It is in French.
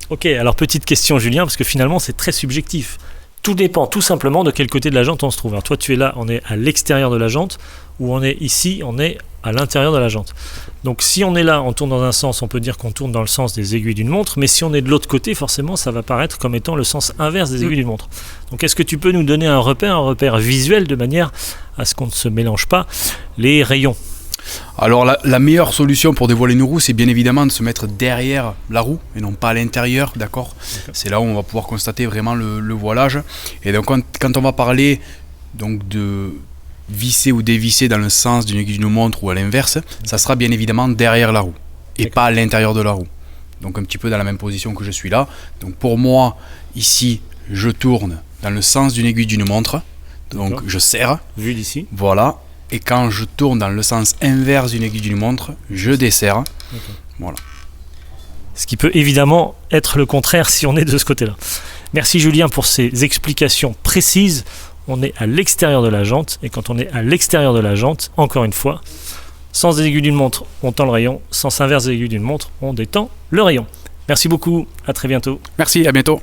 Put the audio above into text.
Ok, alors petite question Julien, parce que finalement c'est très subjectif. Tout dépend tout simplement de quel côté de la jante on se trouve. Alors toi tu es là, on est à l'extérieur de la jante, ou on est ici, on est à l'intérieur de la jante. Donc si on est là, on tourne dans un sens, on peut dire qu'on tourne dans le sens des aiguilles d'une montre, mais si on est de l'autre côté, forcément ça va paraître comme étant le sens inverse des aiguilles d'une montre. Donc est-ce que tu peux nous donner un repère visuel, de manière à ce qu'on ne se mélange pas les rayons ? Alors la meilleure solution pour dévoiler une roue, c'est bien évidemment de se mettre derrière la roue et non pas à l'intérieur, d'accord ? C'est là où on va pouvoir constater vraiment le voilage. Et donc quand on va parler donc de visser ou dévisser dans le sens d'une aiguille d'une montre ou à l'inverse, ça sera bien évidemment derrière la roue et pas à l'intérieur de la roue. Donc un petit peu dans la même position que je suis là. Donc pour moi, ici, je tourne dans le sens d'une aiguille d'une montre. Donc je serre. Vu d'ici. Voilà. Et quand je tourne dans le sens inverse d'une aiguille d'une montre, je desserre. Voilà. Ce qui peut évidemment être le contraire si on est de ce côté-là. Merci Julien pour ces explications précises. On est à l'extérieur de la jante, et quand on est à l'extérieur de la jante, encore une fois, sens des aiguilles d'une montre, on tend le rayon, sens inverse des aiguilles d'une montre, on détend le rayon. Merci beaucoup, à très bientôt. Merci, à bientôt.